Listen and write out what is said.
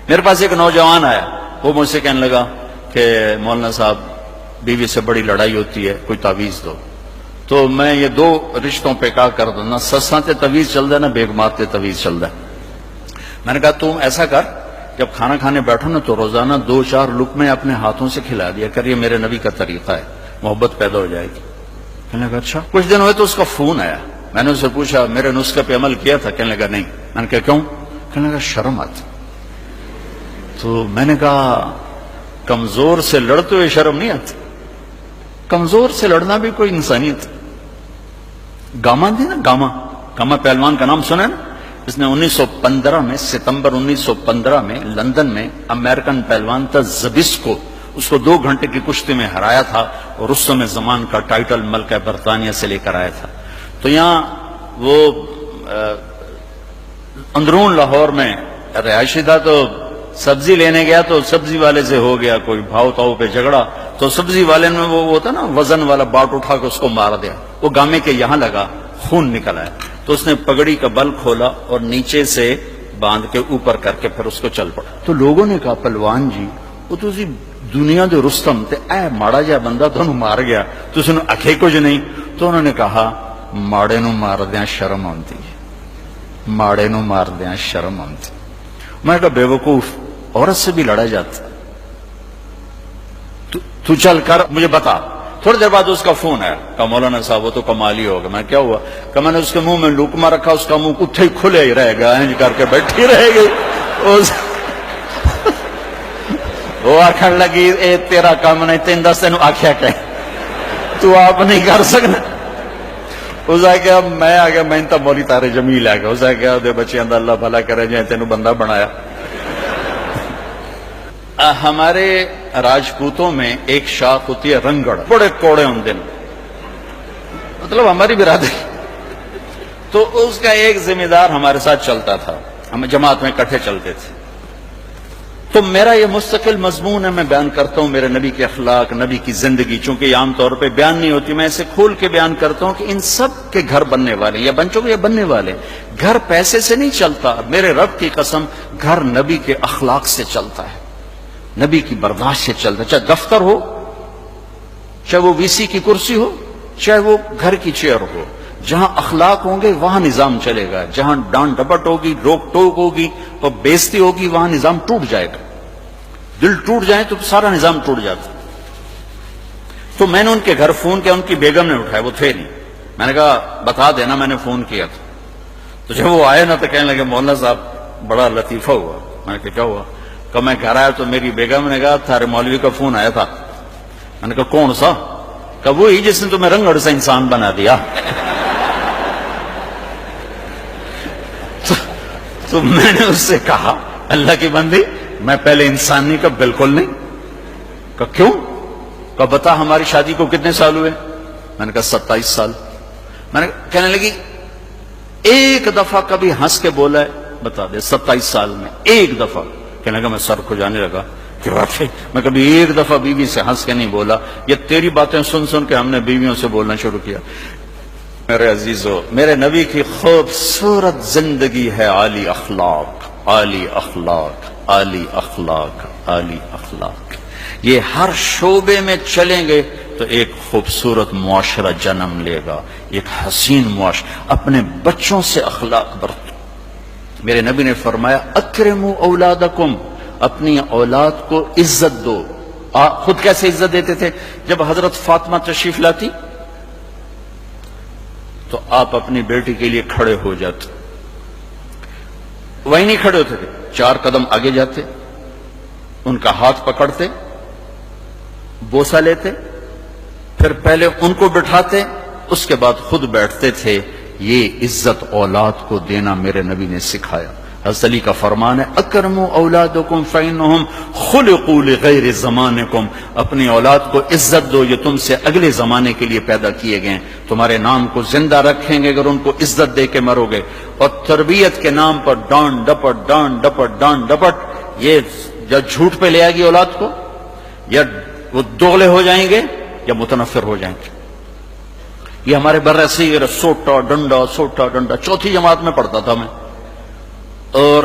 میرے پاس ایک نوجوان آیا، وہ مجھ سے کہنے لگا کہ مولانا صاحب بیوی سے بڑی لڑائی ہوتی ہے، کوئی تعویذ دو۔ تو میں یہ دو رشتوں پہ کہا کر دوں، نہ سساں تے تعویذ چل ہے نہ بیگمات تے تعویذ چل ہے۔ میں نے کہا تم ایسا کر، جب کھانا کھانے بیٹھو نا تو روزانہ 2-4 لقمے اپنے ہاتھوں سے کھلا دیا کر، یہ میرے نبی کا طریقہ ہے، محبت پیدا ہو جائے گی۔ کہنے لگا اچھا۔ کچھ دن ہوئے تو اس کا فون آیا، میں نے اسے پوچھا میرے نسخے پہ عمل کیا تھا؟ کہنے لگا نہیں۔ میں نے کہا کیوں؟ کہنے لگا شرم آتی۔ تو میں نے کہا کمزور سے لڑتے ہوئے شرم نہیں آتی؟ کمزور سے لڑنا بھی کوئی انسانیت۔ گاما تھی نا، گاما پہلوان کا نام سنا نا؟ اس نے 1915 میں، ستمبر 1915 میں لندن میں امریکن پہلوان تھا زبسکو، اس کو 2 گھنٹے کی کشتی میں ہرایا تھا اور رستم زمان کا ٹائٹل ملکہ برطانیہ سے لے کر آیا تھا۔ تو یہاں وہ اندرون لاہور میں رہائشی تھا، تو سبزی لینے گیا تو سبزی والے سے ہو گیا کوئی بھاؤ تاؤ پہ جھگڑا، تو سبزی والے نے وہ ہوتا نا وزن والا باٹ اٹھا کے اس کو مار دیا، وہ گامے کے یہاں لگا، خون نکل آیا۔ تو اس نے پگڑی کا بل کھولا اور نیچے سے باندھ کے اوپر کر کے پھر اس کو چل پڑا۔ تو لوگوں نے کہا پہلوان جی وہ تو دنیا دے رستم تے اے ماڑا جا بندہ تو مار گیا، تو اس نے اکھے کچھ نہیں۔ تو انہوں نے کہا ماڑے نو مار دیاں شرم آتی ہے، ماڑے نو مار دیاں شرم آتی۔ میں نے کہا بے وقوف، عورت سے بھی لڑا جاتا، تو چل کر مجھے بتا۔ تھوڑی دیر بعد اس کا فون آیا، کہا مولانا صاحب وہ تو کمال ہی ہوگا۔ میں کیا ہوا؟ کہ میں نے اس کے منہ میں لقمہ رکھا، اس کا منہ کتھے ہی کھلے ہی رہ گیا، انج کر کے بیٹھی رہ گئی۔ وہ آخر لگی اے تیرا کام نہیں، تین دس تینوں آخیا کہ تو آپ نہیں کر سکنا۔ اس نے کہا میں آ گیا، میں تو مولی تارے جمیل آ گیا۔ اس نے کہا دے بچے اندر اللہ بھلا کرے جائیں، تینوں بندہ بنایا۔ ہمارے راجپوتوں میں ایک شاخ ہوتی ہے رنگڑ، بڑے کوڑے ان دن، مطلب ہماری برادری۔ تو اس کا ایک ذمہ دار ہمارے ساتھ چلتا تھا، ہم جماعت میں اکٹھے چلتے تھے۔ تو میرا یہ مستقل مضمون ہے، میں بیان کرتا ہوں میرے نبی کے اخلاق، نبی کی زندگی، چونکہ یہ عام طور پہ بیان نہیں ہوتی، میں اسے کھول کے بیان کرتا ہوں کہ ان سب کے گھر بننے والے یا بن چکے یا بننے والے، گھر پیسے سے نہیں چلتا، میرے رب کی قسم، گھر نبی کے اخلاق سے چلتا ہے، نبی کی برداشت سے چلتا ہے، چاہے دفتر ہو، چاہے وہ وی سی کی کرسی ہو، چاہے وہ گھر کی چیئر ہو، جہاں اخلاق ہوں گے وہاں نظام چلے گا، جہاں ڈانٹ ڈپٹ ہوگی، روک ٹوک ہوگی اور بےزتی ہوگی وہاں نظام ٹوٹ جائے گا۔ دل ٹوٹ جائے تو سارا نظام ٹوٹ جاتا۔ تو میں نے ان کے گھر فون کیا، ان کی بیگم نے اٹھایا، وہ تھے نہیں۔ میں نے کہا بتا دینا میں نے فون کیا تھا۔ تو جب وہ آئے نا تو کہنے لگے مولانا صاحب بڑا لطیفہ ہوا۔ میں نے کہا کیا ہوا؟ کہ میں گھر آیا تو میری بیگم نے کہا تھارے مولوی کا فون آیا تھا۔ میں نے کہا کون سا؟ کہ وہی جس نے تمہیں رنگڑ سے انسان بنا دیا۔ تو میں نے اس سے کہا اللہ کی بندی میں پہلے انسان نہیں، کہ بالکل نہیں۔ کہ کیوں؟ کہ بتا ہماری شادی کو کتنے سال ہوئے؟ میں نے کہا 27 سال۔ میں نے کہنے لگی ایک دفعہ کبھی ہنس کے بولا ہے؟ بتا دے 27 سال میں ایک دفعہ۔ کہنے لگا میں سر کھجانے لگا کہ واقعی میں کبھی ایک دفعہ بیوی سے ہنس کے نہیں بولا، یہ تیری باتیں سن سن کے ہم نے بیویوں سے بولنا شروع کیا۔ میرے عزیزو، میرے نبی کی خوبصورت زندگی ہے عالی اخلاق، عالی اخلاق، عالی اخلاق، عالی اخلاق۔ یہ ہر شعبے میں چلیں گے تو ایک خوبصورت معاشرہ جنم لے گا، ایک حسین معاشرہ۔ اپنے بچوں سے اخلاق برتو۔ میرے نبی نے فرمایا اکرموا اولادکم، اپنی اولاد کو عزت دو۔ خود کیسے عزت دیتے تھے؟ جب حضرت فاطمہ تشریف لاتی تو آپ اپنی بیٹی کے لیے کھڑے ہو جاتے، وہی نہیں کھڑے ہوتے تھے، 4 قدم آگے جاتے، ان کا ہاتھ پکڑتے، بوسہ لیتے، پھر پہلے ان کو بٹھاتے، اس کے بعد خود بیٹھتے تھے۔ یہ عزت اولاد کو دینا میرے نبی نے سکھایا۔ حضرت علی کا فرمان ہے اکرموا اولادکم فانہم خلقوا لغیر زمانکم، اپنی اولاد کو عزت دو، یہ تم سے اگلے زمانے کے لیے پیدا کیے گئے، تمہارے نام کو زندہ رکھیں گے اگر ان کو عزت دے کے مرو گے۔ اور تربیت کے نام پر ڈانٹ ڈپٹ، ڈانٹ ڈپٹ، ڈانٹ ڈپٹ، یہ یا جھوٹ پہ لے آئے گی اولاد کو، یا وہ دوغلے ہو جائیں گے یا متنفر ہو جائیں گے۔ یہ ہمارے برصغیر سوٹا ڈنڈا، سوٹا ڈنڈا، 4تھی جماعت میں پڑھتا تھا میں، اور